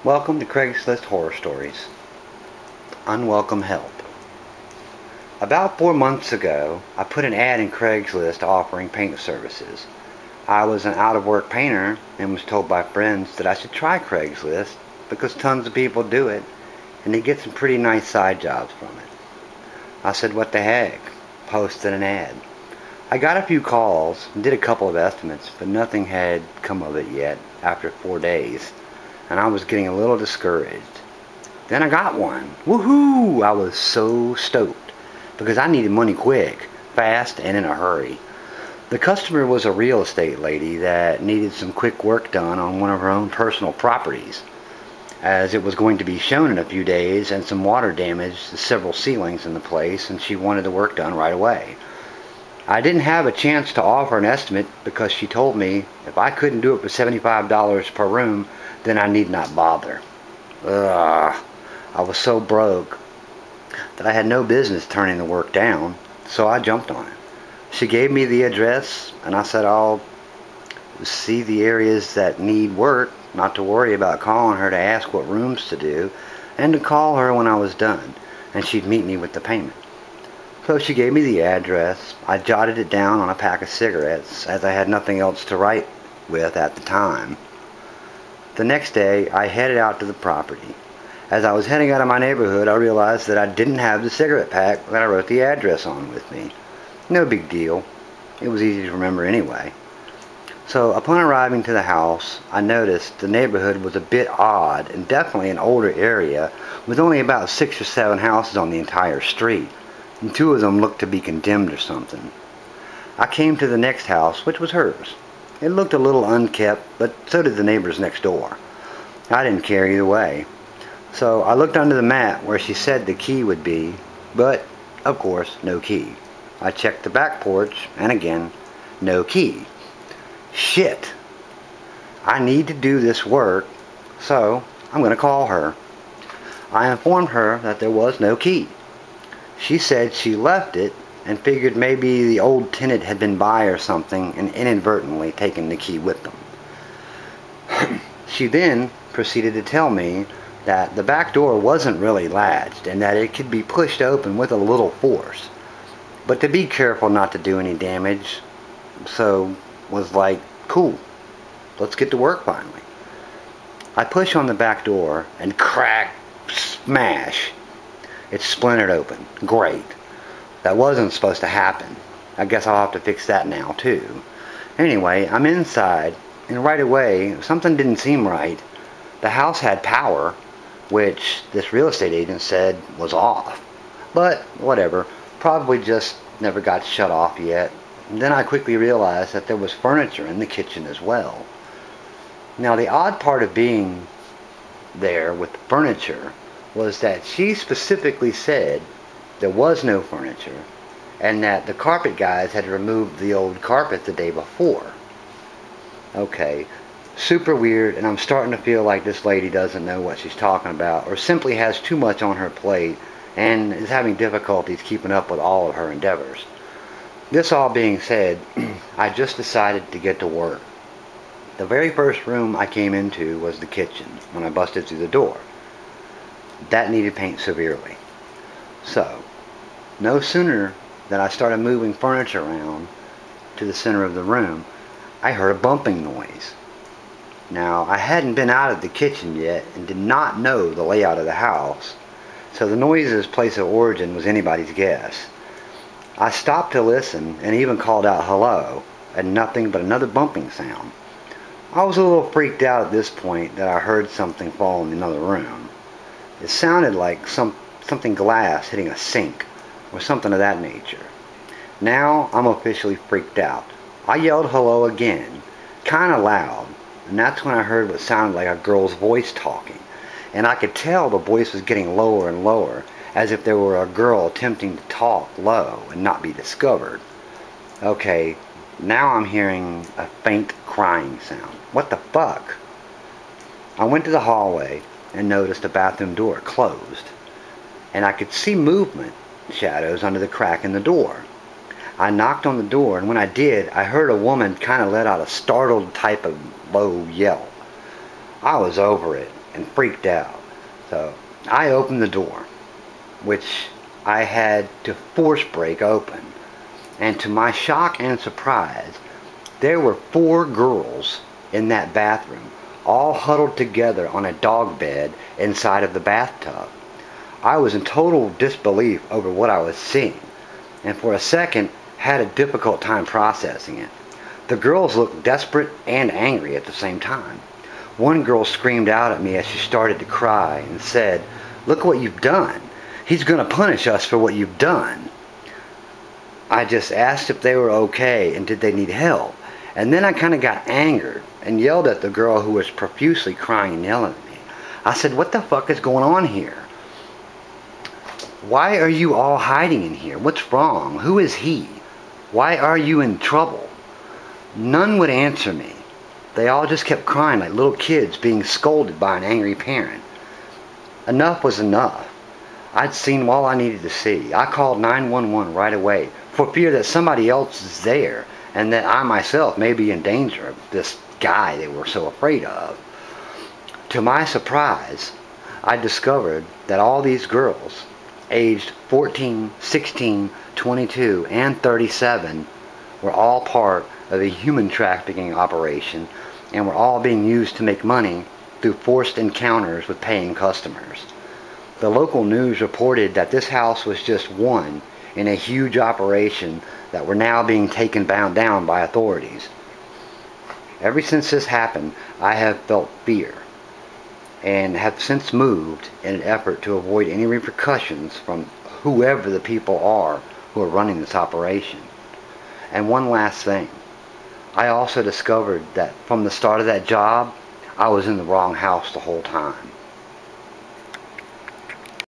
Welcome to Craigslist Horror Stories. Unwelcome Help. About 4 months ago, I put an ad in Craigslist offering paint services. I was an out-of-work painter and was told by friends that I should try Craigslist because tons of people do it and they get some pretty nice side jobs from it. I said, what the heck? Posted an ad. I got a few calls and did a couple of estimates, but nothing had come of it yet after 4 days, and I was getting a little discouraged. Then I got one. Woohoo! I was so stoked because I needed money quick, fast, and in a hurry. The customer was a real estate lady that needed some quick work done on one of her own personal properties, as it was going to be shown in a few days and some water damage to several ceilings in the place, and she wanted the work done right away. I didn't have a chance to offer an estimate because she told me if I couldn't do it for $75 per room, then I need not bother. Ugh. I was so broke that I had no business turning the work down, so I jumped on it. She gave me the address, and I said I'll see the areas that need work, not to worry about calling her to ask what rooms to do, and to call her when I was done, and she'd meet me with the payment. So she gave me the address. I jotted it down on a pack of cigarettes, as I had nothing else to write with at the time. The next day, I headed out to the property. As I was heading out of my neighborhood, I realized that I didn't have the cigarette pack that I wrote the address on with me. No big deal. It was easy to remember anyway. So upon arriving to the house, I noticed the neighborhood was a bit odd and definitely an older area with only about 6 or 7 houses on the entire street, and 2 of them looked to be condemned or something. I came to the next house, which was hers. It looked a little unkept, but so did the neighbors next door. I didn't care either way. So I looked under the mat where she said the key would be, but, of course, no key. I checked the back porch, and again, no key. Shit! I need to do this work, so I'm going to call her. I informed her that there was no key. She said she left it and figured maybe the old tenant had been by or something and inadvertently taken the key with them. She then proceeded to tell me that the back door wasn't really latched and that it could be pushed open with a little force, but to be careful not to do any damage. So was like, cool, let's get to work finally. I push on the back door and crack, smash. It splintered open. Great. That wasn't supposed to happen. I guess I'll have to fix that now too. Anyway, I'm inside, and right away, something didn't seem right. The house had power, which this real estate agent said was off. But whatever, probably just never got shut off yet. And then I quickly realized that there was furniture in the kitchen as well. Now the odd part of being there with the furniture was that she specifically said there was no furniture and that the carpet guys had removed the old carpet the day before. Okay, super weird, and I'm starting to feel like this lady doesn't know what she's talking about or simply has too much on her plate and is having difficulties keeping up with all of her endeavors. This all being said, I just decided to get to work. The very first room I came into was the kitchen when I busted through the door. That needed paint severely. So, no sooner than I started moving furniture around to the center of the room, I heard a bumping noise. Now, I hadn't been out of the kitchen yet and did not know the layout of the house, so the noise's place of origin was anybody's guess. I stopped to listen and even called out hello, and nothing but another bumping sound. I was a little freaked out at this point that I heard something fall in another room. It sounded like something glass hitting a sink or something of that nature. Now I'm officially freaked out. I yelled hello again, kind of loud, and that's when I heard what sounded like a girl's voice talking. And I could tell the voice was getting lower and lower, as if there were a girl attempting to talk low and not be discovered. Okay, now I'm hearing a faint crying sound. What the fuck? I went to the hallway and noticed the bathroom door closed, and I could see movement shadows under the crack in the door. I knocked on the door, and when I did, I heard a woman kind of let out a startled type of low yell. I was over it. and freaked out. So I opened the door, which I had to force break open. And to my shock and surprise, there were 4 girls in that bathroom, all huddled together on a dog bed inside of the bathtub. I was in total disbelief over what I was seeing, and for a second had a difficult time processing it. The girls looked desperate and angry at the same time. One girl screamed out at me as she started to cry and said, "Look what you've done. He's going to punish us for what you've done." I just asked if they were okay and did they need help. And then I kind of got angered and yelled at the girl who was profusely crying and yelling at me. I said, "What the fuck is going on here? Why are you all hiding in here? What's wrong? Who is he? Why are you in trouble?" None would answer me. They all just kept crying like little kids being scolded by an angry parent. Enough was enough. I'd seen all I needed to see. I called 911 right away for fear that somebody else is there and that I myself may be in danger of this guy they were so afraid of. To my surprise, I discovered that all these girls, aged 14, 16, 22, and 37, were all part of a human trafficking operation and were all being used to make money through forced encounters with paying customers. The local news reported that this house was just one in a huge operation that were now being taken down by authorities. Ever since this happened, I have felt fear and have since moved in an effort to avoid any repercussions from whoever the people are who are running this operation. And one last thing. I also discovered that from the start of that job, I was in the wrong house the whole time.